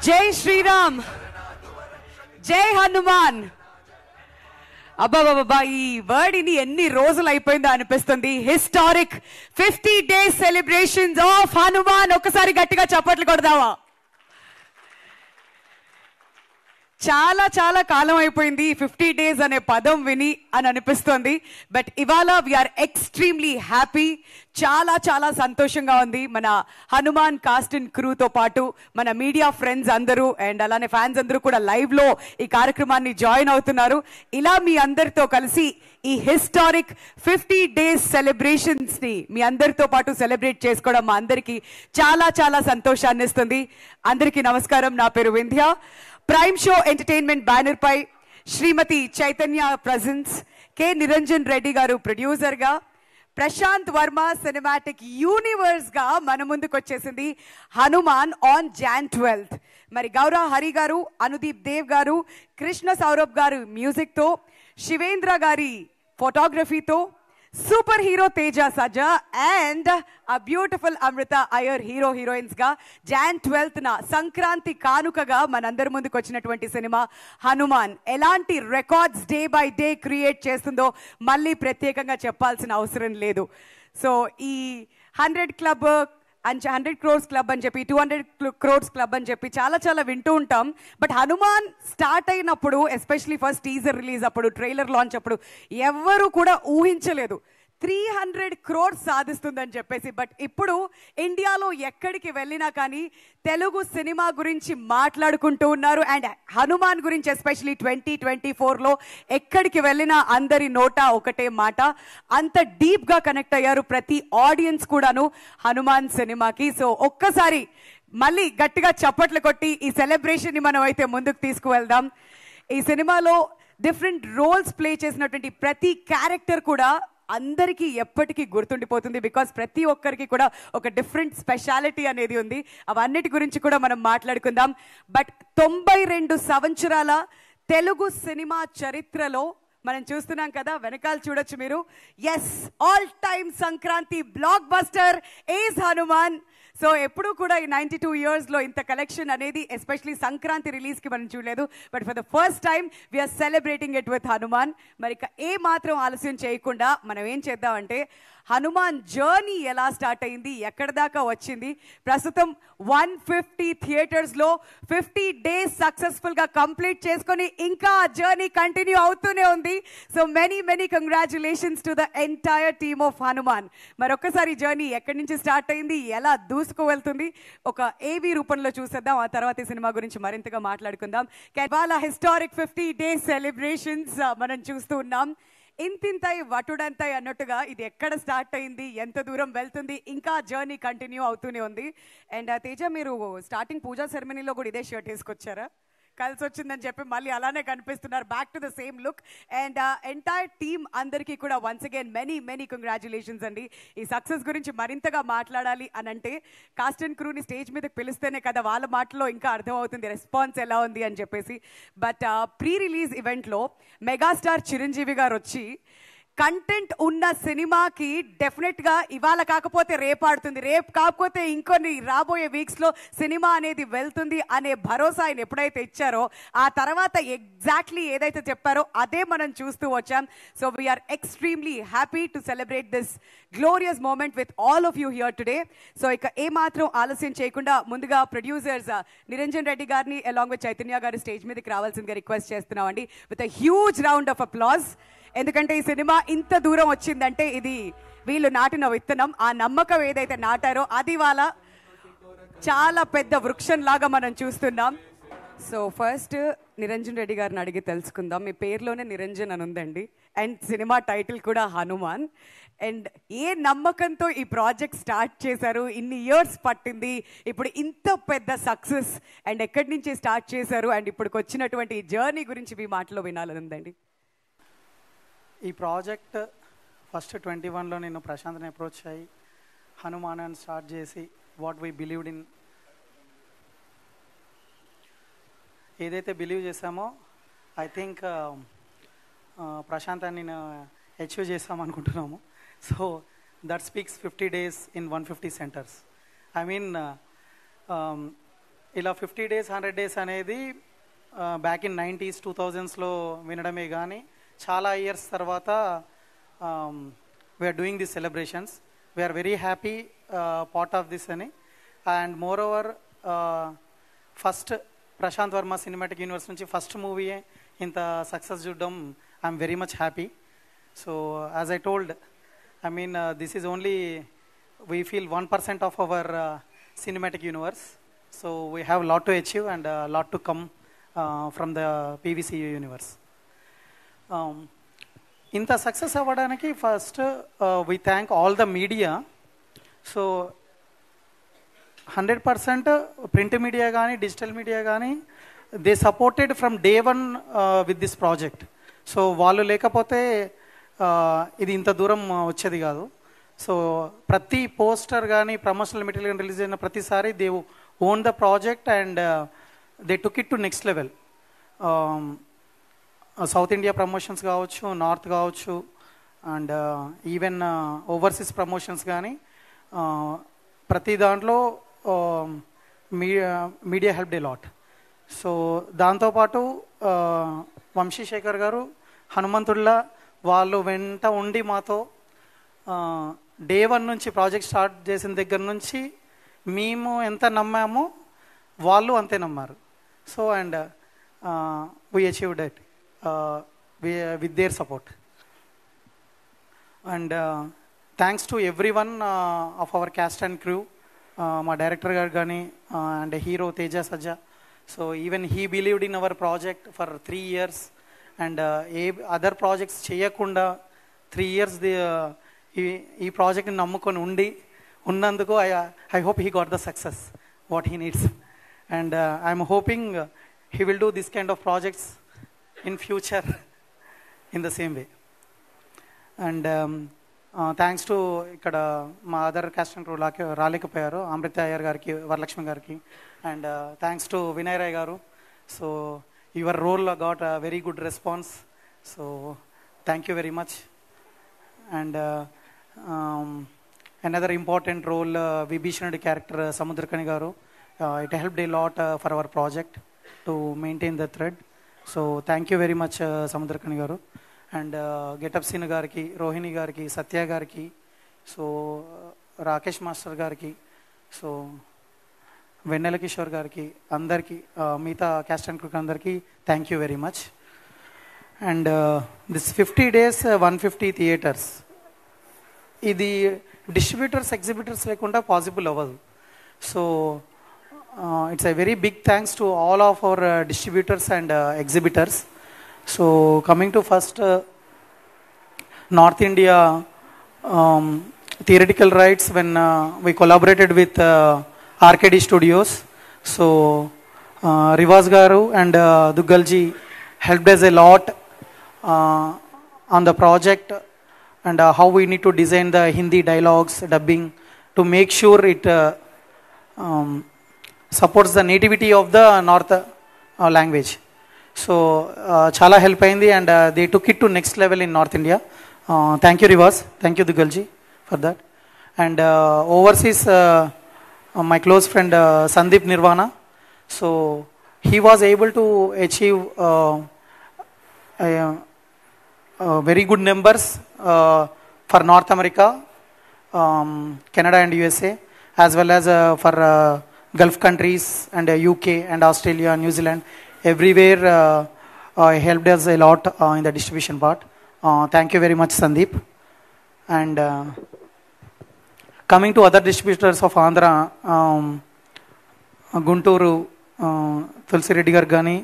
జై శ్రీరామ్, జై హనుమాన్. అబ్బాబాబా, ఈ వర్డ్ ఇని ఎన్ని రోజులు అయిపోయిందో అనిపిస్తుంది. Historic 50 days celebrations of Hanuman. ఒకసారి గట్టిగా చప్పట్లు కొడదావా? చాలా చాలా కాలం అయిపోయింది 50 days అనే పదం విని అని అనిపిస్తుంది. బట్ ఇవాళ వీఆర్ ఎక్స్ట్రీమ్లీ హ్యాపీ. చాలా చాలా సంతోషంగా ఉంది. మన హనుమాన్ కాస్ట్ అండ్ క్రూతో పాటు మన మీడియా ఫ్రెండ్స్ అందరూ అండ్ అలానే ఫ్యాన్స్ అందరూ కూడా లైవ్ లో ఈ కార్యక్రమాన్ని జాయిన్ అవుతున్నారు. ఇలా మీ అందరితో కలిసి ఈ హిస్టారిక్ 50 days సెలబ్రేషన్స్ ని మీ అందరితో పాటు సెలబ్రేట్ చేసుకోవడం మా అందరికి చాలా చాలా సంతోషాన్ని ఇస్తుంది. అందరికీ నమస్కారం. నా పేరు Vindhya. Prime Show entertainment banner పై శ్రీమతి చైతన్య ప్రెజెన్స్, కె నిరంజన్ రెడ్డి గారు ప్రొడ్యూసర్ గా, ప్రశాంత్ వర్మ సినిమాటిక్ యూనివర్స్ గా మన ముందుకు వచ్చేసింది హనుమాన్ ఆన్ Jan 12th. మరి గౌరవ హరి గారు, అనుదీప్ దేవ్ గారు, కృష్ణ సౌరభ్ గారు మ్యూజిక్ తో, శివేంద్ర గారి ఫోటోగ్రఫీతో, సూపర్ హీరో తేజ సజా అండ్ ఆ బ్యూటిఫుల్ అమృత అయ్యర్ హీరో హీరోయిన్స్ గా Jan 12th సంక్రాంతి కానుకగా మనందరి ముందుకు వచ్చినటువంటి సినిమా హనుమాన్ ఎలాంటి records day by day create చేస్తుందో మళ్ళీ ప్రత్యేకంగా చెప్పాల్సిన అవసరం లేదు. సో ఈ 100 crores క్లబ్ అని చెప్పి 200 crores క్లబ్ అని చెప్పి చాలా చాలా వింటూ ఉంటాం. బట్ హనుమాన్ స్టార్ట్ అయినప్పుడు, ఎస్పెషలీ ఫస్ట్ టీజర్ రిలీజ్ అప్పుడు, ట్రైలర్ లాంచ్ అప్పుడు ఎవ్వరూ కూడా ఊహించలేదు 300 crores సాధిస్తుందని చెప్పేసి. బట్ ఇప్పుడు ఇండియాలో ఎక్కడికి వెళ్ళినా కానీ తెలుగు సినిమా గురించి మాట్లాడుకుంటూ ఉన్నారు. అండ్ హనుమాన్ గురించి ఎస్పెషలీ 2024లో ఎక్కడికి వెళ్ళినా అందరి నోట ఒకటే మాట. అంత డీప్గా కనెక్ట్ అయ్యారు ప్రతి ఆడియన్స్ కూడాను హనుమాన్ సినిమాకి. సో ఒక్కసారి మళ్ళీ గట్టిగా చప్పట్లు కొట్టి ఈ సెలబ్రేషన్ని మనం అయితే ముందుకు తీసుకువెళ్దాం. ఈ సినిమాలో డిఫరెంట్ రోల్స్ ప్లే చేసినటువంటి ప్రతి క్యారెక్టర్ కూడా అందరికీ ఎప్పటికీ గుర్తుండిపోతుంది. బికాస్ ప్రతి ఒక్కరికి కూడా ఒక డిఫరెంట్ స్పెషాలిటీ అనేది ఉంది. అవన్నిటి గురించి కూడా మనం మాట్లాడుకుందాం. బట్ 92 సంవత్సరాల తెలుగు సినిమా చరిత్రలో మనం చూస్తున్నాం కదా, వెనకాల చూడొచ్చు మీరు. Yes, all time Sankranti blockbuster is Hanuman. So ఎప్పుడు కూడా ఈ 92 yearsలో ఇంత కలెక్షన్ అనేది ఎస్పెషలీ సంక్రాంతి రిలీజ్కి మనం చూడలేదు. But for the first time we are celebrating it with Hanuman. మరి ఏ మాత్రం ఆలస్యం చేయకుండా మనం ఏం చేద్దామంటే హనుమాన్ జర్నీ ఎలా స్టార్ట్ అయింది, ఎక్కడి దాకా వచ్చింది, ప్రస్తుతం 150 థియేటర్స్లో 50 days సక్సెస్ఫుల్గా కంప్లీట్ చేసుకొని ఇంకా జర్నీ కంటిన్యూ అవుతూనే ఉంది. So many congratulations to the entire team of Hanuman. మరొక్కసారి జర్నీ ఎక్కడి నుంచి స్టార్ట్ అయింది, ఎలా దూసుకు వెళ్తుంది ఒక ఏవీ రూపంలో చూసేద్దాం. ఆ తర్వాత ఈ సినిమా గురించి మరింతగా మాట్లాడుకుందాం. ఇవాళ హిస్టారిక్ 50 days సెలబ్రేషన్స్ మనం చూస్తూ ఉన్నాం. ఇంతింతై వటుడంతై అన్నట్టుగా ఇది ఎక్కడ స్టార్ట్ అయింది, ఎంత దూరం వెళ్తుంది, ఇంకా జర్నీ కంటిన్యూ అవుతూనే ఉంది. అండ్ తేజ, మీరు స్టార్టింగ్ పూజా సెరమనీలో కూడా ఇదే షర్ట్ వేసుకొచ్చారా? కలిసి వచ్చిందని చెప్పి మళ్ళీ అలానే కనిపిస్తున్నారు. Back to the same look. And entire team అందరికీ కూడా వన్స్ అగైన్ మెనీ కంగ్రాచులేషన్స్ అండి. ఈ సక్సెస్ గురించి మరింతగా మాట్లాడాలి అని అంటే కాస్ట్ అండ్ క్రూని స్టేజ్ మీదకి పిలిస్తేనే కదా వాళ్ళ మాటలో ఇంకా అర్థమవుతుంది రెస్పాన్స్ ఎలా ఉంది అని చెప్పేసి. బట్ ప్రీ రిలీజ్ ఈవెంట్లో మెగాస్టార్ చిరంజీవి గారు వచ్చి కంటెంట్ ఉన్న సినిమాకి డెఫినెట్గా ఇవాళ కాకపోతే రేపు ఆడుతుంది, రేపు కాకపోతే ఇంకొన్ని రాబోయే వీక్స్లో సినిమా అనేది వెళ్తుంది అనే భరోసా ఆయన ఎప్పుడైతే ఇచ్చారో ఆ తర్వాత ఎగ్జాక్ట్లీ ఏదైతే చెప్పారో అదే మనం చూస్తూ వచ్చాం. So we are extremely happy to celebrate this glorious moment with all of you here today. So ఇక ఏమాత్రం ఆలస్యం చేయకుండా ముందుగా ప్రొడ్యూసర్స్ నిరంజన్ రెడ్డి గారిని అలాంగ్ విత్ చైతన్య గారి స్టేజ్ మీదకి రావాల్సిందిగా రిక్వెస్ట్ చేస్తున్నామండి with a huge round of applause. ఎందుకంటే ఈ సినిమా ఇంత దూరం వచ్చిందంటే ఇది వీళ్ళు నాటిన విత్తనం. ఆ నమ్మకం ఏదైతే నాటారో అది వాళ్ళ చాలా పెద్ద వృక్షం లాగా మనం చూస్తున్నాం. సో ఫస్ట్ నిరంజన్ రెడ్డి గారిని అడిగి తెలుసుకుందాం. మీ పేరులోనే నిరంజన్ అని ఉందండి అండ్ సినిమా టైటిల్ కూడా హనుమాన్. అండ్ ఏ నమ్మకంతో ఈ ప్రాజెక్ట్ స్టార్ట్ చేశారు, ఇన్ని ఇయర్స్ పట్టింది, ఇప్పుడు ఇంత పెద్ద సక్సెస్ అండ్ ఎక్కడి నుంచి స్టార్ట్ చేశారు అండ్ ఇప్పటికి వచ్చినటువంటి జర్నీ గురించి మీ మాటలో వినాలని ఉందండి. ఈ ప్రాజెక్ట్ ఫస్ట్ 21లో నేను ప్రశాంత్ని అప్రోచ్ అయ్యి హనుమాన్ అని స్టార్ట్ చేసి వాట్ వీ బిలీవ్డ్ ఇన్ ఏదైతే బిలీవ్ చేసామో ఐ థింక్ ప్రశాంత్ అని నేను అచీవ్ చేస్తామనుకుంటున్నాము. So that speaks 50 days in 150 centers. I mean ఇలా 50 days 100 days అనేది బ్యాక్ ఇన్ 90s 2000స్లో వినడమే కానీ చాలా ఇయర్స్ తర్వాత we're doing this celebrations. We're very happy part of this అని. And more over first Prashanth Varma cinematic universe నుంచి ఫస్ట్ మూవీయే ఇంత సక్సెస్ చూడడం I'm very much happy. So as I told, I mean, this is only, we feel 1% of our cinematic universe. So we have a lot to achieve and a lot to come from the PVCU universe. Inta success avvadaniki first we thank all the media. So 100% print media gaani, digital media gaani, they supported from day one with this project. So వాళ్ళు లేకపోతే ఇది ఇంత దూరం వచ్చేది కాదు. So ప్రతి poster కానీ promotional material కానీ రిలీజ్ అయిన ప్రతిసారి they own the project and they took it to next level. South India promotions కావచ్చు, నార్త్ కావచ్చు, అండ్ ఈవెన్ ఓవర్సీస్ ప్రమోషన్స్ కానీ ప్రతి దాంట్లో media help day lot. So దాంతోపాటు వంశీశేఖర్ గారు హనుమంతుడిలా వాళ్ళు వెంట ఉండి మాతో డే 1 నుంచి ప్రాజెక్ట్ స్టార్ట్ చేసిన దగ్గర నుంచి మేము ఎంత నమ్మామో వాళ్ళు అంతే నమ్మారు. So and we achieved it with their support. And thanks to every one of our caste and crew, మా డైరెక్టర్ గారు కానీ and hero Teja Sajja. So even he believed in our project for 3 years. And A other projects చేయకుండా 3 years ఈ ప్రాజెక్ట్ని నమ్ముకొని ఉన్నందుకు I hope he got the success what he needs. And I'm hoping he will do this kind of projects in future in the same way. And thanks to ఇక్కడ మా other caste and crew రాలేకపోయారు, అమృత అయ్యర్ గారికి, వరలక్ష్మి గారికి. And thanks to Vinay Rai గారు. So your role got a very good response, so thank you very much. And another important role, Vibhishanuడి character Samudrakani garu, it helped a lot for our project to maintain the thread. So thank you very much Samudrakani garu. And Getup Scene gariki, Rohini gariki, Satya gariki, so Rakesh master gariki, so Vennela Kishore గారికి, అందరికీ మిగతా cast and crew అందరికీ thank you very much. And this 50 days 150 theatres, ఇది distributors exhibitors లేకుండా possible అవ్వదు. So it's a very big thanks to all of our distributors and exhibitors. So coming to first north India theoretical rights, when we collaborated with RKD Studios. So Rivas Garu and Duggalji helped us a lot on the project and how we need to design the Hindi dialogues, dubbing, to make sure it supports the nativity of the North language. So chala help ayindi and they took it to next level in North India. Thank you Rivas, thank you Duggalji for that. And overseas my close friend Sandeep Nirvana. So he was able to achieve very good numbers for North America, Canada and USA, as well as for Gulf countries and UK and Australia, New Zealand. Everywhere he helped us a lot in the distribution part. Thank you very much Sandeep. And coming to other distributors of Andhra, Gunturu Tulsi Reddy garu gaani,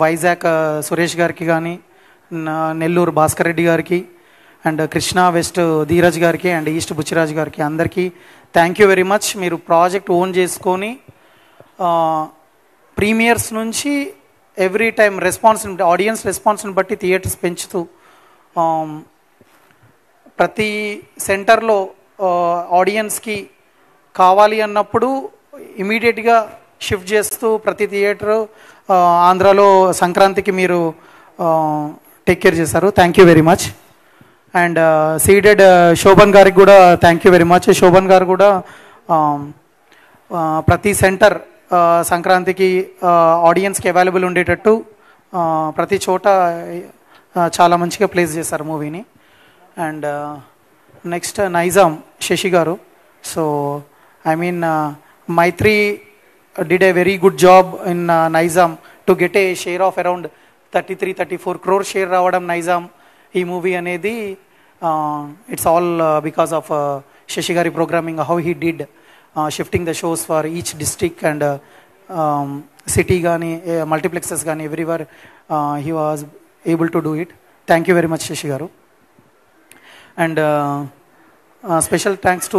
Vizag Suresh gariki gaani, Nellore Bhaskar Reddy gariki, and Krishna West Dheeraj gariki and East Buchiraj gariki, andarki thank you very much. Meeru project own cheskoni premieres nunchi every time response, audience response ni batti theaters penchutu ప్రతి సెంటర్లో ఆడియన్స్కి కావాలి అన్నప్పుడు ఇమీడియట్గా shift చేస్తూ ప్రతి theatre ఆంధ్రాలో సంక్రాంతికి మీరు టేక్ కేర్ చేశారు. Thank you very much. And ceded Shobhan గారికి కూడా thank you very much. Shobhan గారు కూడా ప్రతి సెంటర్ సంక్రాంతికి ఆడియన్స్కి అవైలబుల్ ఉండేటట్టు ప్రతి చోట చాలా మంచిగా ప్లేస్ చేశారు మూవీని. అండ్ నెక్స్ట్ నైజాం శశి గారు. So I mean Mythri did a very good job in Nizam to get a share of around 33-34 crore share రావడం నైజాం ఈ మూవీ అనేది it's all because of Shashi గారి programming, how he did shifting the shows for each district and city కానీ multiplexes కానీ everywhere he was able to do it. Thank you very much Shashi గారు. And special thanks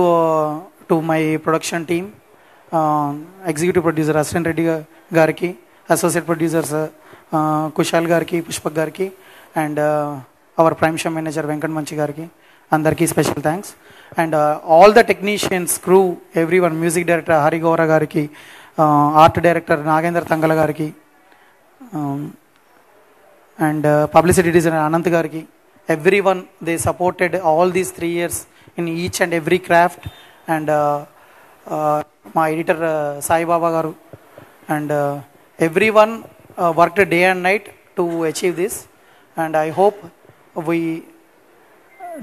to my production team, executive producer assistant Reddy గారికి, associate producers Kushal గారికి, పుష్పక్ గారికి, and our Prime Show manager Venkat మంచి గారికి, అందరికీ special thanks. And all the technicians, crew, everyone, music director Harigowra గారికి, art director Nagendra Tangala గారికి, and publicity designer Anant గారికి, everyone, they supported all these 3 years in each and every craft. And my editor Sai Baba garu and everyone worked day and night to achieve this, and I hope we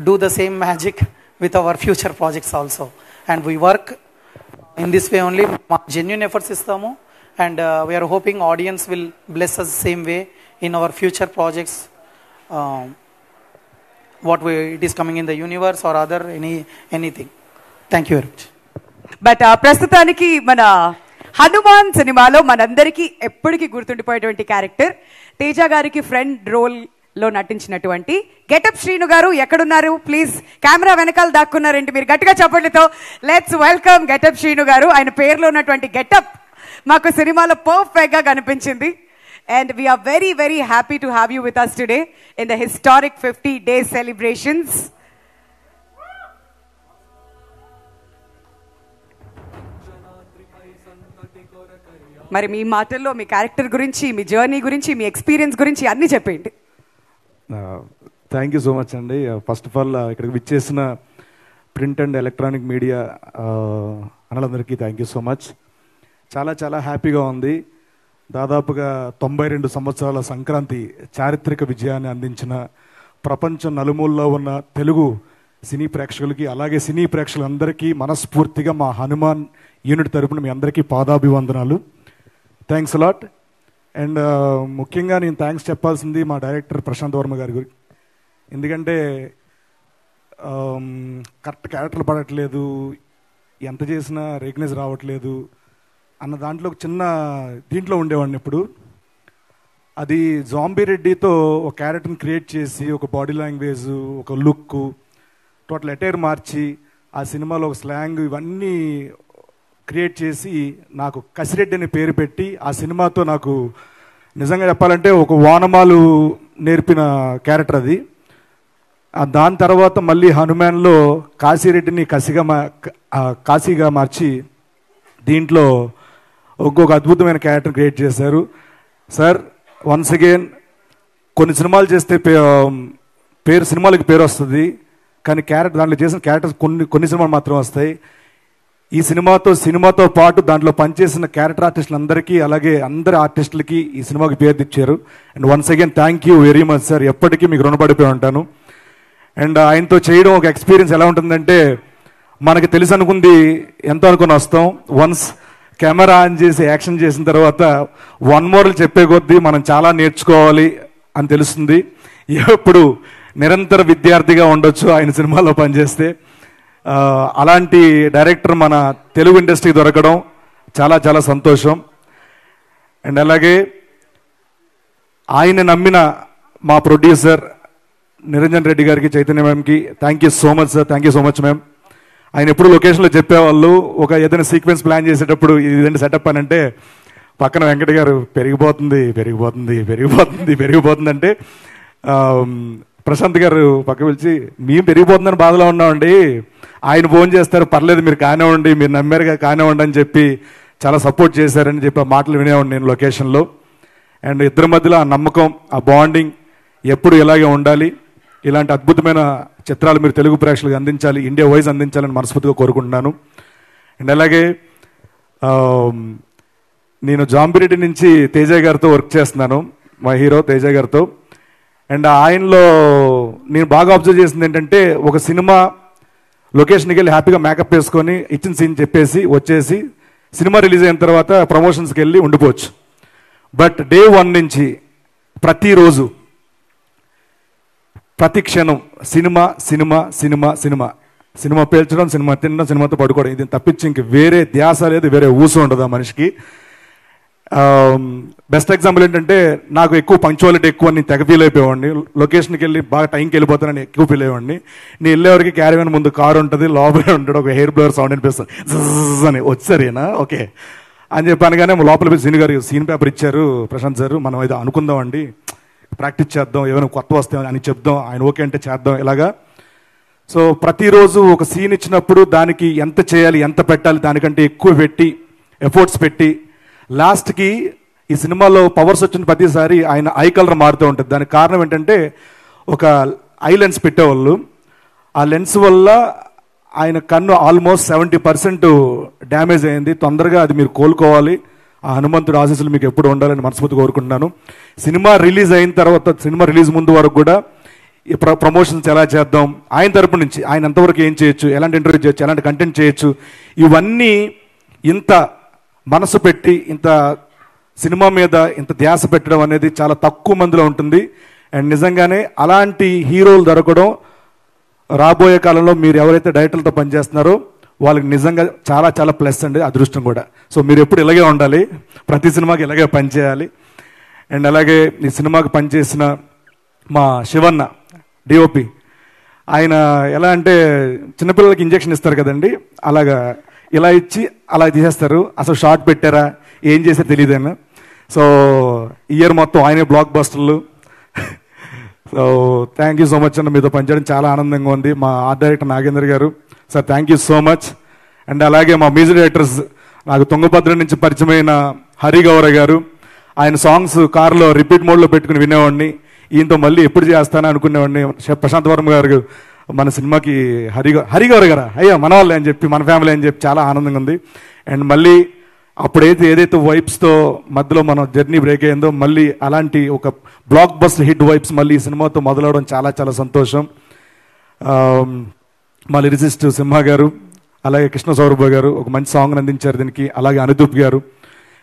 do the same magic with our future projects also, and we work in this way only. Genuine efforts istamu, and we are hoping audience will bless us same way in our future projects, what way it is coming in the universe or other anything. Thank you very much. But ప్రస్తుతానికి మన హనుమాన్ సినిమాలో మనందరికీ ఎప్పటికీ గుర్తుండిపోయేటువంటి character Teja గారికి friend రోల్లో నటించినటువంటి getup Srinu గారు ఎక్కడున్నారు? ప్లీజ్, కెమెరా వెనకాల దాక్కున్నారేంటి మీరు? గట్టిగా చెప్పండితో లెట్స్ వెల్కమ్ గెటప్ శ్రీను గారు. ఆయన పేరులో ఉన్నటువంటి గెటప్ మాకు సినిమాలో పర్ఫెక్ట్గా కనిపించింది. And we are very, very happy to have you with us today in the historic 50 days celebrations. మరి మీ మాటల్లో మీ క్యారెక్టర్ గురించి, మీ జర్నీ గురించి, మీ ఎక్స్పీరియన్స్ గురించి అన్నీ చెప్పండి. థ్యాంక్ యూ సో మచ్ అండి. ఫస్ట్ ఆఫ్ ఆల్ ఇక్కడికి విచ్చేసిన ప్రింట్ అండ్ ఎలక్ట్రానిక్ మీడియా అన్నలందరికీ థ్యాంక్ యూ సో మచ్. చాలా చాలా హ్యాపీగా ఉంది. దాదాపుగా 92 సంవత్సరాల సంక్రాంతి చారిత్రక విజయాన్ని అందించిన ప్రపంచం నలుమూలలో ఉన్న తెలుగు సినీ ప్రేక్షకులకి, అలాగే సినీ ప్రేక్షకులందరికీ మనస్ఫూర్తిగా మా హనుమాన్ యూనిట్ తరపున మీ అందరికీ పాదాభివందనాలు. Thanks a lot. అండ్ ముఖ్యంగా నేను థ్యాంక్స్ చెప్పాల్సింది మా డైరెక్టర్ ప్రశాంత్ వర్మ గారి గురించి. ఎందుకంటే కరెక్ట్ క్యారెక్టర్లు పడట్లేదు, ఎంత చేసినా రికగ్నైజ్ రావట్లేదు అన్న దాంట్లో ఒక చిన్న దీంట్లో ఉండేవాడిని. ఇప్పుడు అది జాంబీ రెడ్డితో ఒక క్యారెక్టర్ని క్రియేట్ చేసి, ఒక బాడీ లాంగ్వేజ్, ఒక లుక్, టోటల్ అటైర్ మార్చి ఆ సినిమాలో ఒక స్లాంగ్ ఇవన్నీ క్రియేట్ చేసి నాకు కసిరెడ్డి అనే పేరు పెట్టి ఆ సినిమాతో నాకు నిజంగా చెప్పాలంటే ఒక వానమాలు నేర్పిన క్యారెక్టర్ అది. దాని తర్వాత మళ్ళీ హనుమాన్లో కాశీరెడ్డిని కాశీగా మార్చి దీంట్లో ఇంకొక అద్భుతమైన క్యారెక్టర్ క్రియేట్ చేశారు. సార్, వన్స్ అగైన్ కొన్ని సినిమాలు చేస్తే సినిమాలకి పేరు వస్తుంది, కానీ దాంట్లో చేసిన క్యారెక్టర్స్ కొన్ని సినిమాలు మాత్రం వస్తాయి. ఈ సినిమాతో పాటు దాంట్లో పనిచేసిన క్యారెక్టర్ ఆర్టిస్టులందరికీ, అలాగే అందరి ఆర్టిస్టులకి ఈ సినిమాకి పేరు తెచ్చారు. And once again thank you very much sir. ఎప్పటికీ మీకు రుణపడిపోయి ఉంటాను. అండ్ ఆయనతో చేయడం ఒక ఎక్స్పీరియన్స్ ఎలా ఉంటుందంటే, మనకి తెలుసు అనుకుంది ఎంతో అనుకుని వస్తాం, వన్స్ కెమెరా ఆన్ చేసి యాక్షన్ చేసిన తర్వాత వన్ మోర్లు చెప్పే కొద్దీ మనం చాలా నేర్చుకోవాలి అని తెలుస్తుంది. ఎప్పుడు నిరంతర విద్యార్థిగా ఉండొచ్చు ఆయన సినిమాలో పనిచేస్తే. అలాంటి డైరెక్టర్ మన తెలుగు ఇండస్ట్రీ దొరకడం చాలా చాలా సంతోషం. అండ్ అలాగే ఆయన నమ్మిన మా ప్రొడ్యూసర్ నిరంజన్ రెడ్డి గారికి, చైతన్య మ్యామ్కి thank you so much sir. Thank you so much ma'am. ఆయన ఎప్పుడు లొకేషన్లో చెప్పేవాళ్ళు, ఒక ఏదైనా సీక్వెన్స్ ప్లాన్ చేసేటప్పుడు ఇదండి సెటప్ అని అంటే పక్కన వెంకట గారు పెరిగిపోతుంది అంటే ప్రశాంత్ గారు పక్క పిలిచి, మేము పెరిగిపోతుందని బాధలో ఉన్నామండి, ఆయన ఫోన్ చేస్తారు, పర్లేదు మీరు కానివ్వండి, మీరు నమ్మారుగా కానివ్వండి అని చెప్పి చాలా సపోర్ట్ చేశారని చెప్పి ఆ మాటలు వినేవాడిని నేను లొకేషన్లో. అండ్ ఇద్దరి మధ్యలో ఆ నమ్మకం, ఆ బాండింగ్ ఎప్పుడు ఇలాగే ఉండాలి. ఇలాంటి అద్భుతమైన చిత్రాలు మీరు తెలుగు ప్రేక్షకులకు అందించాలి, ఇండియా వైజ్ అందించాలని మనస్ఫూర్తిగా కోరుకుంటున్నాను. అండ్ అలాగే నేను జాంబిరెడ్డి నుంచి తేజ గారితో వర్క్ చేస్తున్నాను, మా హీరో తేజ గారితో. అండ్ ఆయనలో నేను బాగా అబ్జర్వ్ చేసింది ఏంటంటే, ఒక సినిమా లొకేషన్కి వెళ్ళి హ్యాపీగా మేకప్ వేసుకొని ఇచ్చిన సీన్ చెప్పేసి వచ్చేసి సినిమా రిలీజ్ అయిన తర్వాత ప్రమోషన్స్కి వెళ్ళి ఉండిపోవచ్చు. బట్ డే 1 నుంచి ప్రతిరోజు ప్రతి క్షణం cinema cinema cinema cinema cinema పేల్చడం, సినిమా తినడం, సినిమాతో పడుకోవడం, ఇది తప్పించి ఇంక వేరే ధ్యాస లేదు, వేరే ఊసు ఉండదు ఆ మనిషికి. బెస్ట్ ఎగ్జాంపుల్ ఏంటంటే, నాకు ఎక్కువ పంక్చువాలిటీ ఎక్కువ, నేను తెగ ఫీల్ అయిపోయేవాడిని. లొకేషన్కి వెళ్ళి బాగా టైంకి వెళ్ళిపోతానని ఎక్కువ ఫీల్ అయ్యేవాడిని. నేను వెళ్ళేవారికి క్యారీవన్ ముందు కారు ఉంటుంది, లోపలే ఉంటాడు, ఒక హెయిర్ బ్లోవర్ సౌండ్ అనిపిస్తుంది, జజ్ అని వచ్చారేనా ఓకే అని చెప్పాను. కానీ లోపల పోయి సీన్ గారు సీన్ పేపర్ ఇచ్చారు ప్రశాంత్ సార్, మనం ఏదో అనుకుందామండి, ప్రాక్టీస్ చేద్దాం, ఏమైనా కొత్త వస్తాం అని చెప్దాం, ఆయన ఓకే అంటే చేద్దాం ఇలాగా. సో ప్రతిరోజు ఒక సీన్ ఇచ్చినప్పుడు దానికి ఎంత చేయాలి, ఎంత పెట్టాలి, దానికంటే ఎక్కువ పెట్టి ఎఫర్ట్స్ పెట్టి లాస్ట్కి ఈ సినిమాలో పవర్స్ వచ్చిన ప్రతిసారి ఆయన ఐ కలర్ మారుతూ ఉంటుంది. దానికి కారణం ఏంటంటే, ఒక ఐ లెన్స్ పెట్టేవాళ్ళు, ఆ లెన్స్ వల్ల ఆయన కన్ను ఆల్మోస్ట్ 70% డ్యామేజ్ అయింది. తొందరగా అది మీరు కోలుకోవాలి, ఆ హనుమంతుడు ఆశీస్సులు మీకు ఎప్పుడు ఉండాలని మనస్ఫూర్తి కోరుకుంటున్నాను. సినిమా రిలీజ్ అయిన తర్వాత, సినిమా రిలీజ్ ముందు వరకు కూడా ప్రమోషన్స్ ఎలా చేద్దాం, ఆయన తరపు నుంచి ఆయన ఎంతవరకు ఏం చేయొచ్చు, ఎలాంటి ఇంటర్వ్యూ చేయొచ్చు, ఎలాంటి కంటెంట్ చేయొచ్చు, ఇవన్నీ ఇంత మనసు పెట్టి ఇంత సినిమా మీద ఇంత ధ్యాస పెట్టడం అనేది చాలా తక్కువ మందిలో ఉంటుంది. అండ్ నిజంగానే అలాంటి హీరోలు దొరకడం రాబోయే కాలంలో మీరు ఎవరైతే డైరెక్టర్లతో పనిచేస్తున్నారో వాళ్ళకి నిజంగా చాలా చాలా ప్లస్ అండి, అదృష్టం కూడా. సో మీరు ఎప్పుడు ఇలాగే ఉండాలి, ప్రతి సినిమాకి ఇలాగే పనిచేయాలి. అండ్ అలాగే ఈ సినిమాకి పనిచేసిన మా శివన్న డిఓపి, ఆయన ఎలా అంటే చిన్నపిల్లలకి ఇంజెక్షన్ ఇస్తారు కదండి, అలాగా ఇలా ఇచ్చి అలా తీసేస్తారు. అసలు షార్ట్ పెట్టారా ఏం చేశారో తెలియదేనా. సో ఇయర్ మొత్తం ఆయనే బ్లాక్ బస్టర్లు. So thank you so much అన్న, మీతో పనిచేయడం చాలా ఆనందంగా ఉంది. మా ఆర్ట్ డైరెక్టర్ నాగేంద్ర గారు sir, thank you so much. And అలాగే మా మ్యూజిక్ డైరెక్టర్స్, నాకు తుంగభద్ర నుంచి పరిచయమైన హరి గౌర గారు, ఆయన సాంగ్స్ కారులో రిపీట్ మోడ్లో పెట్టుకుని వినేవాడిని, ఈయనతో మళ్ళీ ఎప్పుడు చేస్తానని అనుకునేవాడిని. ప్రశాంత్ వర్మ గారు మన సినిమాకి హరిగౌర గారా అయ్యా మన వాళ్ళే అని చెప్పి, మన ఫ్యామిలీ అని చెప్పి చాలా ఆనందంగా ఉంది. అండ్ మళ్ళీ అప్పుడైతే ఏదైతే వైబ్స్తో మధ్యలో మన జర్నీ బ్రేక్ అయిందో, మళ్ళీ అలాంటి ఒక బ్లాక్ బస్టర్ హిట్ వైబ్స్ మళ్ళీ ఈ సినిమాతో మొదలవడం చాలా చాలా సంతోషం. మా లిరిసిస్ట్ సింహ గారు, అలాగే కృష్ణ సౌరభ గారు ఒక మంచి సాంగ్ అందించారు దీనికి, అలాగే అనుదూప్ గారు.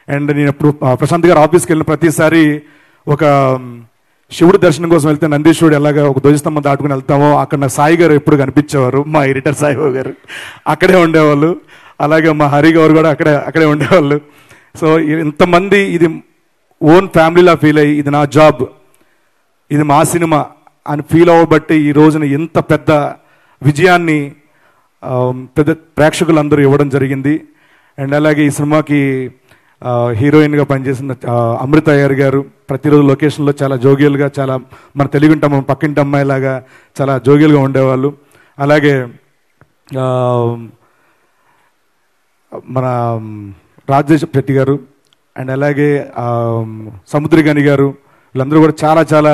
అండ్ నేను ఎప్పుడు ప్రశాంత్ గారు ఆఫీస్కి వెళ్ళిన ప్రతిసారి ఒక శివుడు దర్శనం కోసం వెళ్తే నందీశ్వరుడు ఎలాగా ఒక ధ్వజస్తంభం దాటుకుని వెళ్తామో, అక్కడ నా సాయి గారు ఎప్పుడు కనిపించేవారు, మా ఎడిటర్ సాయిబాబు గారు అక్కడే ఉండేవాళ్ళు. అలాగే మా హరి గౌర్ కూడా అక్కడే ఉండేవాళ్ళు. సో ఇంతమంది ఇది ఓన్ ఫ్యామిలీలా ఫీల్ అయ్యి, ఇది నా జాబ్, ఇది మా సినిమా అని ఫీల్ అవ్వబట్టి ఈ రోజున ఇంత పెద్ద విజయాన్ని పెద్ద ప్రేక్షకులందరూ ఇవ్వడం జరిగింది. అండ్ అలాగే ఈ సినిమాకి హీరోయిన్గా పనిచేసిన అమృత అయ్యర్ గారు ప్రతిరోజు లొకేషన్లో చాలా జోగియల్గా, చాలా మన తెలుగుంటాం పక్కింటి అమ్మాయిలాగా చాలా జోగియల్గా ఉండేవాళ్ళు. అలాగే మన రాజేష్ శెట్టి గారు, అండ్ అలాగే సముద్రగని గారు, వీళ్ళందరూ కూడా చాలా చాలా,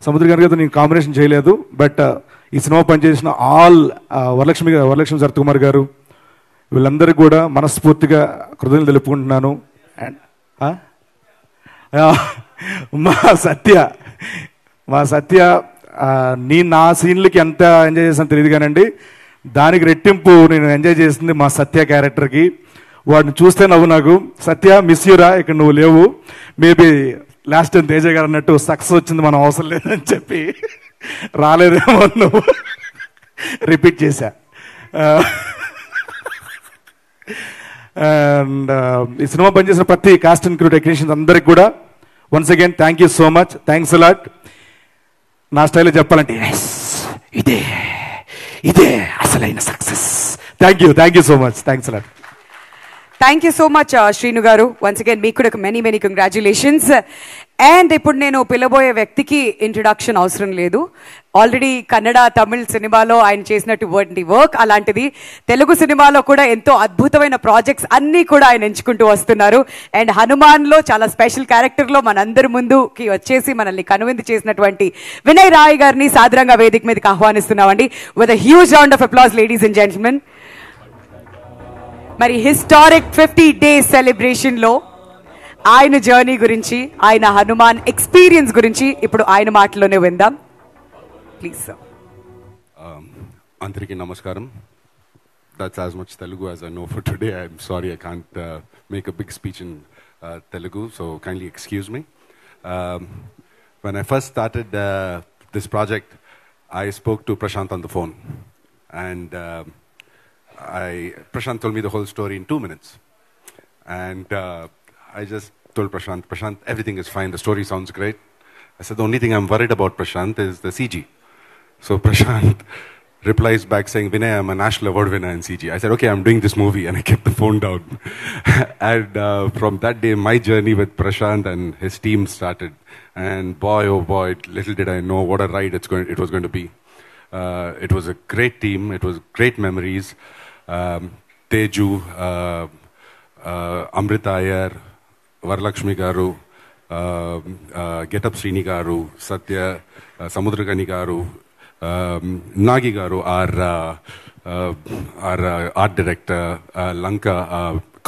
సముద్రగని గారితో నేను కాంబినేషన్ చేయలేదు, బట్ ఈ సినిమా పనిచేసిన ఆల్ వరలక్ష్మి సరత్కుమార్ గారు, వీళ్ళందరికీ కూడా మనస్ఫూర్తిగా కృతజ్ఞతలు తెలుపుకుంటున్నాను. అండ్ మా సత్య నేను నా సీన్లకి ఎంత ఎంజాయ్ చేసాను తెలియదు కానండి, దానికి రెట్టింపు నేను ఎంజాయ్ చేసింది మా సత్య క్యారెక్టర్కి. వాడిని చూస్తే నవ్వు నాకు, సత్య మిస్ యూరా, ఇక్కడ నువ్వు లేవు, మేబీ లాస్ట్ టైం తేజ గారు అన్నట్టు సక్సెస్ వచ్చింది, మనం అవసరం లేదని చెప్పి రాలేదేమో నువ్వు రిపీట్ చేశా. అండ్ ఈ సినిమా పనిచేసిన ప్రతి కాస్ట్ అండ్ క్రూ టెక్నీషియన్స్ అందరికి కూడా once again thank you so much, thanks a lot. నా స్టైల్లో చెప్పాలంటే ఇదే అసలైన success. Thank you so much, thanks a lot. Thank you so much Srinu గారు, వన్స్ అగైన్ మీకు కూడా మెనీ కంగ్రాచ్యులేషన్స్. అండ్ ఇప్పుడు నేను పిలబోయే వ్యక్తికి ఇంట్రొడక్షన్ అవసరం లేదు, ఆల్రెడీ కన్నడ తమిళ్ సినిమాలో ఆయన చేసినటువంటి వర్క్ అలాంటిది, తెలుగు సినిమాలో కూడా ఎంతో అద్భుతమైన ప్రాజెక్ట్స్ అన్నీ కూడా ఆయన ఎంచుకుంటూ వస్తున్నారు. అండ్ హనుమాన్లో చాలా స్పెషల్ క్యారెక్టర్లో మనందరి ముందుకి వచ్చేసి మనల్ని కనువిందు చేసినటువంటి వినయ్ రాయ్ గారిని సాదరంగా వేదిక మీదకి ఆహ్వానిస్తున్నామండి. With a huge round of applause ladies and gentlemen. మరి హిస్టారిక్ 50 డేస్ సెలబ్రేషన్లో ఆయన జర్నీ గురించి, ఆయన హనుమాన్ ఎక్స్పీరియన్స్ గురించి ఇప్పుడు ఆయన మాటలోనే విందాం. Please sir. అందరికీ నమస్కారం. That's as much Telugu as I know for today. I'm sorry I can't make a big speech in Telugu, so kindly excuse me. When I first started this project, I spoke to Prashant on the phone, and Prashant told me the whole story in 2 minutes, and I just told Prashant, everything is fine, the story sounds great. I said, the only thing I'm worried about, Prashant, is the CG. So Prashant replies back saying, Vinay, I'm a national award winner in CG. I said, okay, I'm doing this movie, and I kept the phone down. And from that day, my journey with Prashant and his team started. And boy, oh boy, little did I know what a ride it was going to be. It was a great team. It was great memories. Teju, Amrita Iyer, Varalakshmi Garu, Get Up Srini Garu, Satya, Samudragani Garu, Nagi Garu, our art director, Lanka,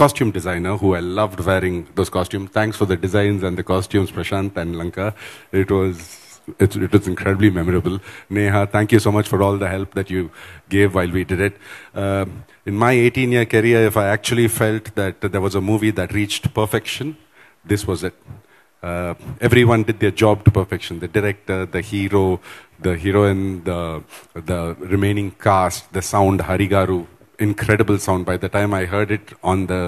costume designer, who I loved wearing those costumes. Thanks for the designs and the costumes, Prashant and Lanka. It was incredibly memorable. Neha, thank you so much for all the help that you gave while we did it. In my 18-year career, if I actually felt that there was a movie that reached perfection, this was it. Everyone did their job to perfection. The director, the hero, the heroine, the remaining cast, the sound, Harigaru, incredible sound. By the time I heard it on the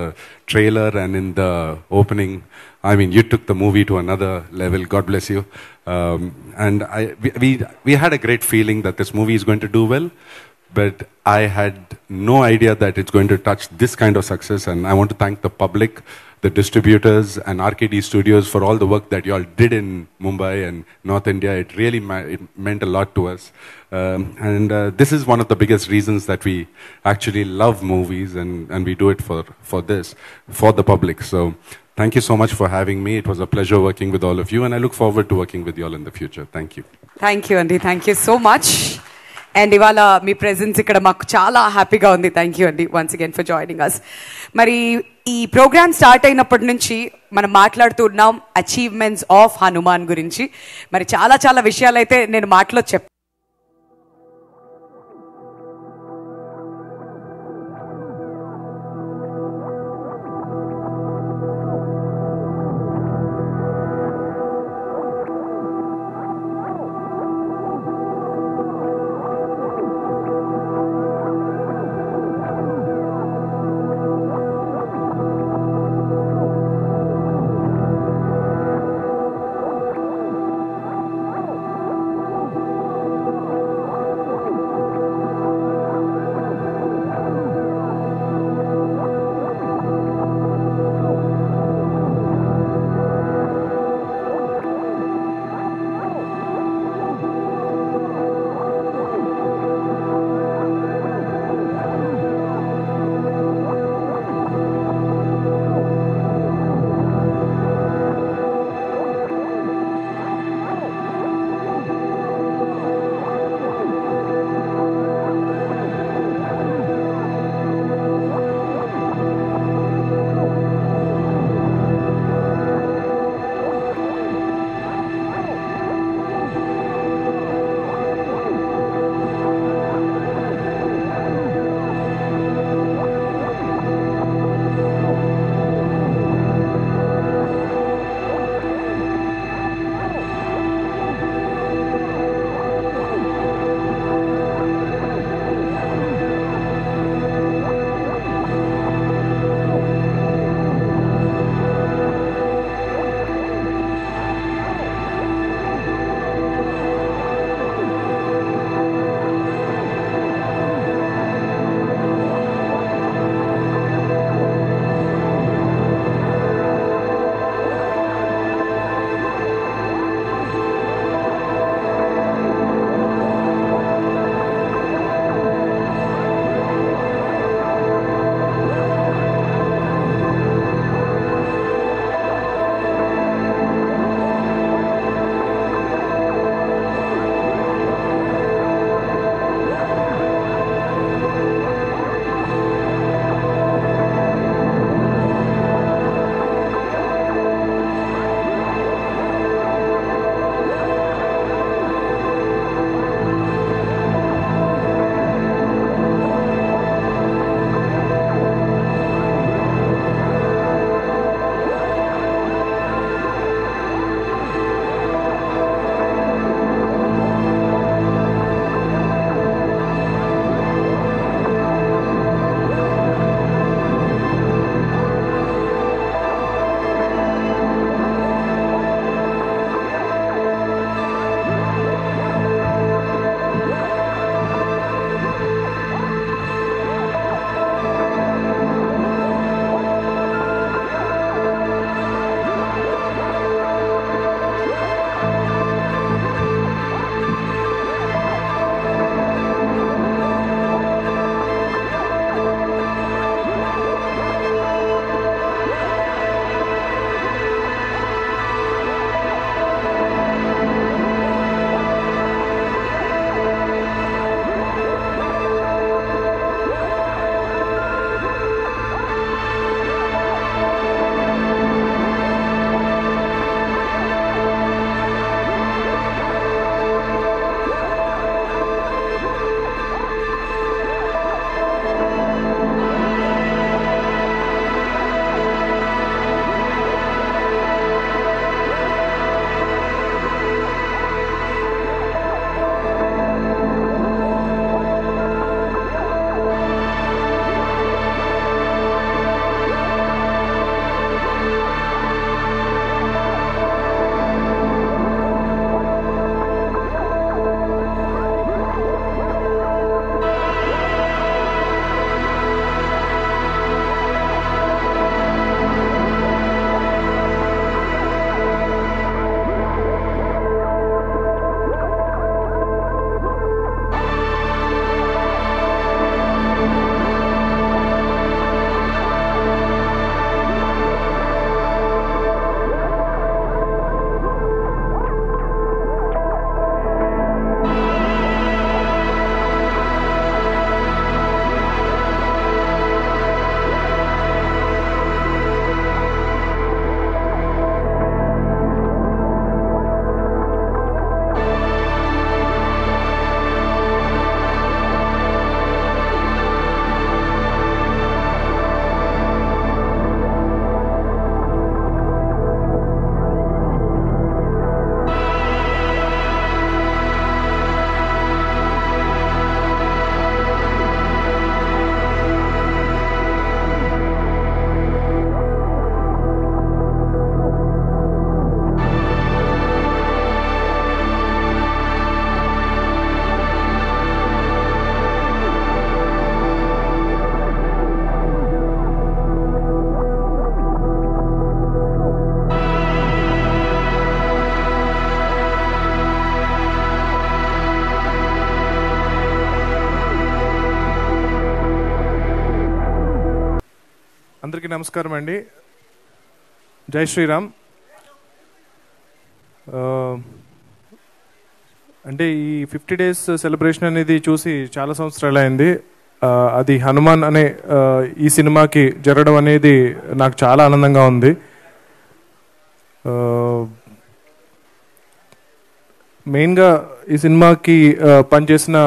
trailer and in the opening, I mean, you took the movie to another level. God bless you. And we had a great feeling that this movie is going to do well, but I had no idea that it's going to touch this kind of success. And I want to thank the public, the distributors, and RKD Studios for all the work that you all did in Mumbai and North India. It really it meant a lot to us. And this is one of the biggest reasons that we actually love movies, and we do it for the public. So thank you so much for having me. It was a pleasure working with all of you, and I look forward to working with you all in the future. Thank you. Thank you అండి, thank you so much. And ఇవాళ మీ presence ఇక్కడ మాకు చాలా హ్యాపీగా ఉంది. Thank you అండి once again for joining us. మరి ఈ ప్రోగ్రామ్ స్టార్ట్ అయినప్పటి నుంచి మనం మాట్లాడుతున్నాం అచీవ్మెంట్స్ ఆఫ్ హనుమాన్ గురించి. మరి చాలా చాలా విషయాలు అయితే నేను మాటలో అందరికీ నమస్కారం అండి. జై శ్రీరామ్. అంటే ఈ 50 days సెలబ్రేషన్ అనేది చూసి చాలా సంవత్సరాలు అయింది. అది హనుమాన్ అనే ఈ సినిమాకి జరగడం అనేది నాకు చాలా ఆనందంగా ఉంది. మెయిన్గా ఈ సినిమాకి పనిచేసిన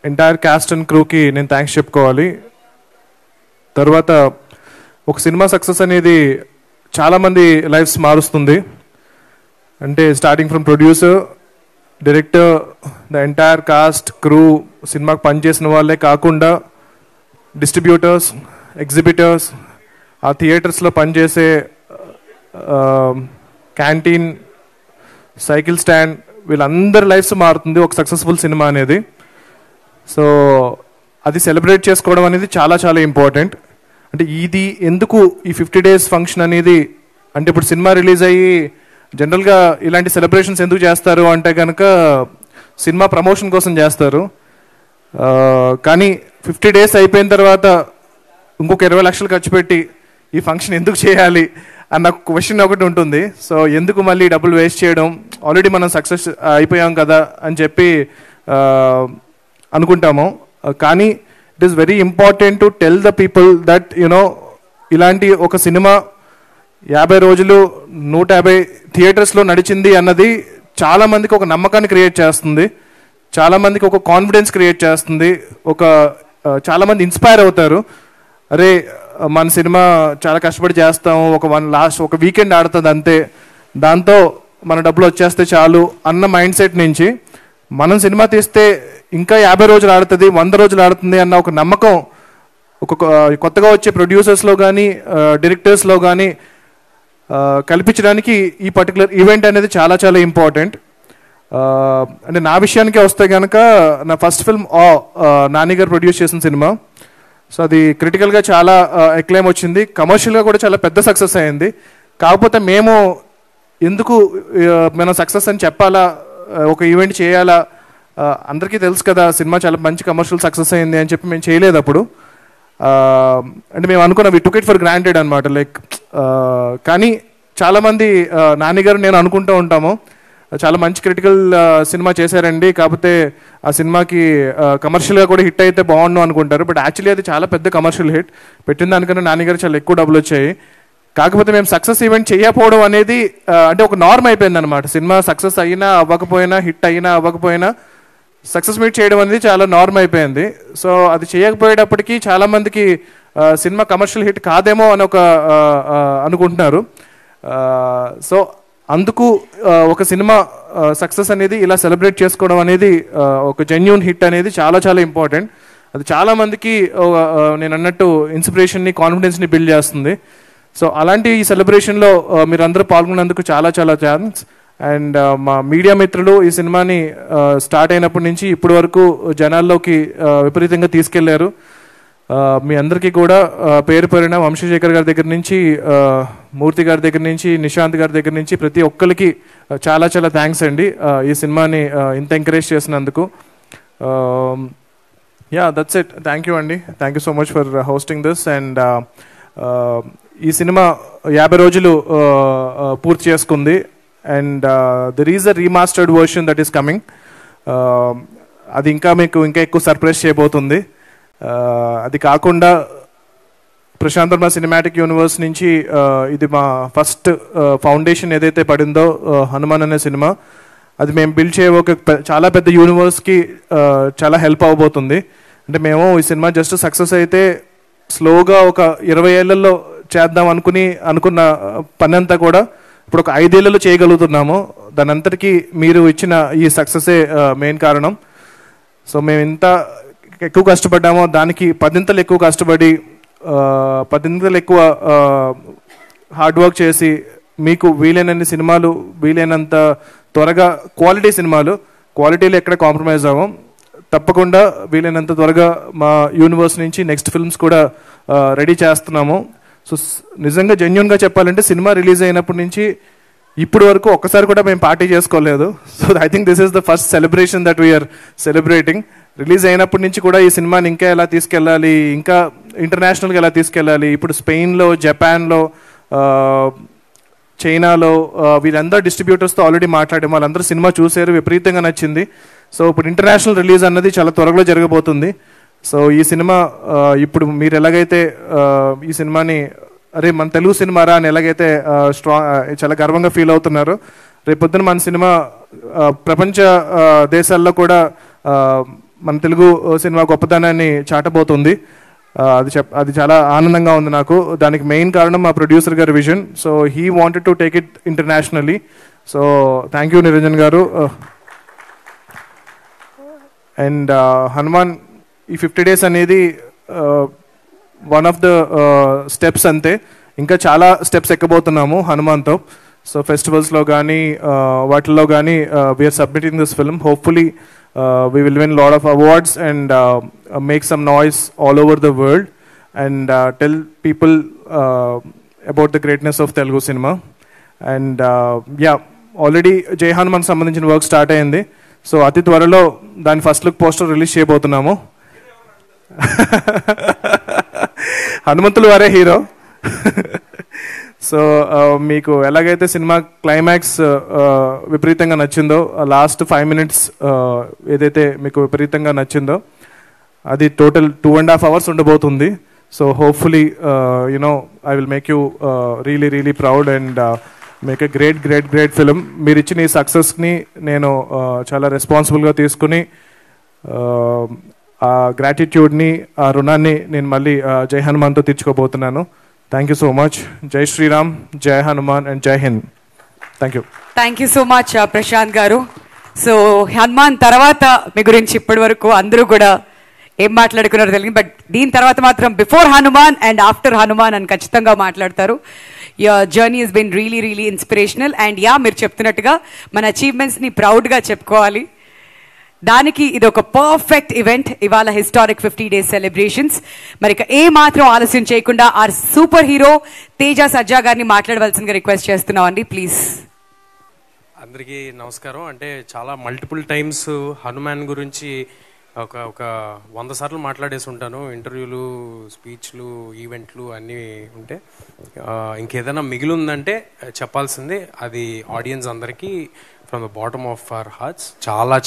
ఎంటైర్ క్యాస్ట్ అండ్ క్రూకి నేను థ్యాంక్స్ చెప్పుకోవాలి. తర్వాత ఒక సినిమా సక్సెస్ అనేది చాలామంది లైఫ్స్ మారుస్తుంది. అంటే starting from producer, director, the entire cost, crew, సినిమాకి పనిచేసిన వాళ్ళే కాకుండా డిస్ట్రిబ్యూటర్స్, ఎగ్జిబిటర్స్, ఆ థియేటర్స్లో పనిచేసే క్యాంటీన్, సైకిల్ స్టాండ్, వీళ్ళందరి లైఫ్స్ మారుతుంది ఒక సక్సెస్ఫుల్ సినిమా అనేది. సో అది సెలబ్రేట్ చేసుకోవడం అనేది చాలా చాలా ఇంపార్టెంట్. అంటే ఇది ఎందుకు ఈ 50 days ఫంక్షన్ అనేది, అంటే ఇప్పుడు సినిమా రిలీజ్ అయ్యి జనరల్గా ఇలాంటి సెలబ్రేషన్స్ ఎందుకు చేస్తారు అంటే కనుక సినిమా ప్రమోషన్ కోసం చేస్తారు. కానీ 50 days అయిపోయిన తర్వాత ఇంకొక 20 లక్షలు ఖర్చు పెట్టి ఈ ఫంక్షన్ ఎందుకు చేయాలి అన్న క్వశ్చన్ ఒకటి ఉంటుంది. సో ఎందుకు మళ్ళీ డబ్బులు వేస్ట్ చేయడం, ఆల్రెడీ మనం సక్సెస్ అయిపోయాం కదా అని చెప్పి అనుకుంటాము. కానీ it is very important to tell the people that ఇలాంటి ఒక సినిమా 50 రోజులు 150 థియేటర్స్లో నడిచింది అన్నది చాలామందికి ఒక నమ్మకాన్ని క్రియేట్ చేస్తుంది, చాలామందికి ఒక కాన్ఫిడెన్స్ క్రియేట్ చేస్తుంది, చాలామంది ఇన్స్పైర్ అవుతారు. అరే మన సినిమా చాలా కష్టపడి చేస్తాం, ఒక వీకెండ్ ఆడుతుంది అంతే, దాంతో మన డబ్బులు వచ్చేస్తే చాలు అన్న మైండ్ సెట్ నుంచి మనం సినిమా తీస్తే ఇంకా 50 రోజులు ఆడుతుంది, 100 రోజులు ఆడుతుంది అన్న ఒక నమ్మకం కొత్తగా వచ్చే ప్రొడ్యూసర్స్లో కానీ డైరెక్టర్స్లో కానీ కల్పించడానికి ఈ పర్టికులర్ ఈవెంట్ అనేది చాలా చాలా ఇంపార్టెంట్. అంటే నా విషయానికే వస్తే కనుక నా ఫస్ట్ ఫిల్మ్ నాని గారు ప్రొడ్యూస్ చేసిన సినిమా. సో అది క్రిటికల్గా చాలా ఎక్లైమ్ వచ్చింది, కమర్షియల్గా కూడా చాలా పెద్ద సక్సెస్ అయింది. కాకపోతే మేము ఎందుకు మనం సక్సెస్ అని చెప్పాలా, ఒక ఈవెంట్ చేయాలా, అందరికీ తెలుసు కదా సినిమా చాలా మంచి కమర్షియల్ సక్సెస్ అయింది అని చెప్పి మేము చేయలేదు అప్పుడు. అంటే మేము అనుకున్నాం వి టుక్ ఇట్ ఫర్ గ్రాంటెడ్ అనమాట. కానీ చాలామంది నాని గారు నేను అనుకుంటూ ఉంటాము చాలా మంచి క్రిటికల్ సినిమా చేశారండి, కాకపోతే ఆ సినిమాకి కమర్షియల్గా కూడా హిట్ అయితే బాగుండు అనుకుంటారు. బట్ యాక్చువల్లీ అది చాలా పెద్ద కమర్షియల్ హిట్, పెట్టిన దానికన్నా నాని గారు చాలా ఎక్కువ డబ్బులు వచ్చాయి. కాకపోతే మేము సక్సెస్ ఈవెంట్ చేయకపోవడం అనేది అంటే ఒక నార్మ్ అయిపోయింది అనమాట. సినిమా సక్సెస్ అయినా అవ్వకపోయినా, హిట్ అయినా అవ్వకపోయినా సక్సెస్ మీట్ చేయడం అనేది చాలా నార్మ్ అయిపోయింది. సో అది చేయకపోయేటప్పటికీ చాలామందికి సినిమా కమర్షియల్ హిట్ కాదేమో అని అనుకుంటున్నారు. సో అందుకు ఒక సినిమా సక్సెస్ అనేది ఇలా సెలబ్రేట్ చేసుకోవడం అనేది, ఒక జెన్యూన్ హిట్ అనేది చాలా చాలా ఇంపార్టెంట్. అది చాలామందికి నేను అన్నట్టు ఇన్స్పిరేషన్ని, కాన్ఫిడెన్స్ని బిల్డ్ చేస్తుంది. సో అలాంటి ఈ సెలబ్రేషన్లో మీరందరూ పాల్గొన్నందుకు చాలా చాలా థ్యాంక్స్. అండ్ మా మీడియా మిత్రులు ఈ సినిమాని స్టార్ట్ అయినప్పటి నుంచి ఇప్పటి వరకు జనాల్లోకి విపరీతంగా తీసుకెళ్లారు. మీ అందరికీ కూడా పేరు పేరున వంశశేఖర్ గారి దగ్గర నుంచి, మూర్తి గారి దగ్గర నుంచి, నిశాంత్ గారి దగ్గర నుంచి ప్రతి ఒక్కరికి చాలా చాలా థ్యాంక్స్ అండి ఈ సినిమాని ఇంత ఎంకరేజ్ చేసినందుకు. Yeah that's it. Thank you అండి, thank you so much for hosting this. And ఈ సినిమా 50 రోజులు పూర్తి చేసుకుంది. And there is a remastered version that is coming. అది ఇంకా ఎక్కువ సర్ప్రైజ్ చేయబోతుంది. అది కాకుండా ప్రశాంత్ వర్మ సినిమాటిక్ యూనివర్స్ నుంచి ఇది మా ఫస్ట్ ఫౌండేషన్ ఏదైతే పడిందో హనుమాన్ అనే సినిమా, అది మేము బిల్డ్ చేయ ఒక చాలా పెద్ద యూనివర్స్కి చాలా హెల్ప్ అవబోతుంది. అంటే మేము ఈ సినిమా జస్ట్ సక్సెస్ అయితే స్లోగా ఒక 20 ఏళ్లలో చేద్దాం అనుకున్న పని అంతా కూడా ఇప్పుడు ఒక 5 ఏళ్లలో చేయగలుగుతున్నాము. దాని అంతటికీ మీరు ఇచ్చిన ఈ సక్సెసే మెయిన్ కారణం. సో మేము ఇంత ఎక్కువ కష్టపడ్డామో దానికి 10 ఎక్కువ కష్టపడి 10 ఎక్కువ హార్డ్ వర్క్ చేసి మీకు వీలైనన్ని సినిమాలు, వీలైనంత త్వరగా క్వాలిటీ సినిమాలు, క్వాలిటీలో ఎక్కడ కాంప్రమైజ్ అవ్వం, తప్పకుండా వీలైనంత త్వరగా మా యూనివర్స్ నుంచి నెక్స్ట్ ఫిల్మ్స్ కూడా రెడీ చేస్తున్నాము. సో నిజంగా జెన్యూన్గా చెప్పాలంటే సినిమా రిలీజ్ అయినప్పటి నుంచి ఇప్పుడు వరకు ఒక్కసారి కూడా మేము పార్టీ చేసుకోలేదు. So I think this is the first celebration that we are celebrating. Release అయినప్పటి నుంచి కూడా ఈ సినిమాని ఇంకా ఎలా తీసుకెళ్ళాలి, ఇంకా ఇంటర్నేషనల్గా ఎలా తీసుకెళ్ళాలి, ఇప్పుడు స్పెయిన్లో, జపాన్లో, చైనాలో వీళ్ళందరూ డిస్ట్రిబ్యూటర్స్తో ఆల్రెడీ మాట్లాడాము. వాళ్ళందరూ సినిమా చూశారు, విపరీతంగా నచ్చింది. సో ఇప్పుడు ఇంటర్నేషనల్ రిలీజ్ అన్నది చాలా త్వరలో జరగబోతుంది. సో ఈ సినిమా ఇప్పుడు మీరు ఎలాగైతే ఈ సినిమాని అరే మన తెలుగు సినిమారా అని ఎలాగైతే చాలా గర్వంగా ఫీల్ అవుతున్నారో, రేపొద్దున మన సినిమా ప్రపంచ దేశాల్లో కూడా మన తెలుగు సినిమా గొప్పతనాన్ని చాటబోతుంది. అది చాలా ఆనందంగా ఉంది నాకు. దానికి మెయిన్ కారణం మా ప్రొడ్యూసర్ గారి vision. So he wanted to take it internationally. So thank you Niranjan గారు. అండ్ హనుమాన్ ఈ 50 days అనేది వన్ ఆఫ్ ద స్టెప్స్ అంతే. ఇంకా చాలా స్టెప్స్ ఎక్కబోతున్నాము హనుమాన్తో. సో ఫెస్టివల్స్లో కానీ వాటిల్లో కానీ we are submitting this film. Hopefully we will win a lot of awards and make some noise all over the world and tell people about the greatness of Telugu cinema. And yeah, already Jai Hanuman సంబంధించిన work start అయింది. So అతి త్వరలో దాని first look poster release చేయబోతున్నాము. హనుమంతులు వారే hero. So మీకు ఎలాగైతే cinema climax విపరీతంగా నచ్చిందో, లాస్ట్ 5 minutes ఏదైతే మీకు విపరీతంగా నచ్చిందో అది టోటల్ 2.5 hours ఉండబోతుంది. So hopefully you know I will make you really proud and make a great film. మీరు ఇచ్చిన ఈ సక్సెస్ని నేను చాలా రెస్పాన్సిబుల్గా తీసుకుని ఆ గ్రాటిట్యూడ్ని, ఆ రుణాన్ని నేను మళ్ళీ జై హనుమాన్తో తీర్చుకోబోతున్నాను. Thank you so much. Jai Sriram, Jai Hanuman and Jai Hind. Thank you. Thank you so much Prashanth గారు. సో హనుమాన్ తర్వాత మీ గురించి ఇప్పటి వరకు అందరూ కూడా ఏం మాట్లాడుకున్నారో తెలియదు, బట్ దీని తర్వాత మాత్రం before Hanuman and after Hanuman అని ఖచ్చితంగా మాట్లాడతారు. Your journey has been really inspirational. And yeah, మీరు చెప్తున్నట్టుగా మన అచీవ్మెంట్స్ని ప్రౌడ్గా చెప్పుకోవాలి. దానికి ఇది ఒక పర్ఫెక్ట్ ఈవెంట్. ఇవాళ హిస్టారిక్ 50 days సెలబ్రేషన్స్. మరి ఏ మాత్రం ఆలస్యం చేయకుండా our super hero Teja Sajja గారిని మాట్లాడవలసిందిగా రిక్వెస్ట్ చేస్తున్నాం అండి, ప్లీజ్. అందరికీ నమస్కారం. అంటే చాలా మల్టిపుల్ టైమ్స్ హనుమాన్ గురించి ఒక 100 సార్లు మాట్లాడేసి ఉంటాను. ఇంటర్వ్యూలు, స్పీచ్లు, ఈవెంట్లు అన్నీ ఉంటే ఇంకేదైనా మిగిలి ఉందంటే చెప్పాల్సింది అది ఆడియన్స్ అందరికీ from the bottom of our hearts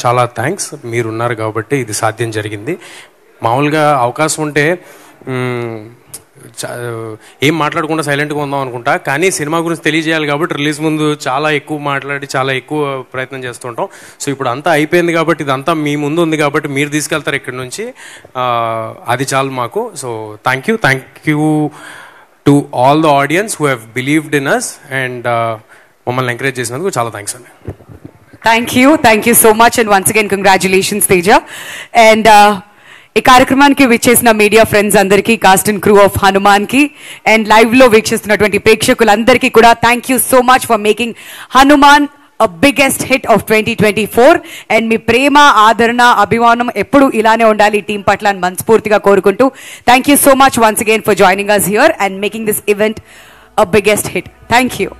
చాలా థ్యాంక్స్. మీరున్నారు కాబట్టి ఇది సాధ్యం జరిగింది. మామూలుగా అవకాశం ఉంటే ఏం మాట్లాడకుండా సైలెంట్గా ఉందాం అనుకుంటా, కానీ సినిమా గురించి తెలియజేయాలి కాబట్టి రిలీజ్ ముందు చాలా ఎక్కువ మాట్లాడి చాలా ఎక్కువ ప్రయత్నం చేస్తుంటాం. సో ఇప్పుడు అంతా అయిపోయింది కాబట్టి ఇదంతా మీ ముందు ఉంది కాబట్టి మీరు తీసుకెళ్తారు ఇక్కడి నుంచి, అది చాలు మాకు. So thank you to all the audience who have believed in us and మమ్మల్ని ఎంకరేజ్ చేసినందుకు చాలా థ్యాంక్స్ అండి. Thank you so much and once again congratulations Teja. And ఈ కార్యక్రమానికి విచ్చేసిన మీడియా ఫ్రెండ్స్ అందరికీ, cast and crew of Hanuman కి అండ్ లైవ్ లో వీక్షిస్తున్నటువంటి ప్రేక్షకులందరికీ కూడా thank you so much for making Hanuman a biggest hit of 2024. And మీ ప్రేమ, ఆదరణ, అభిమానం ఎప్పుడు ఇలానే ఉండాలి టీం పట్ల అని మనస్ఫూర్తిగా కోరుకుంటూ thank you so much once again for joining us here and making this event a biggest hit. Thank you.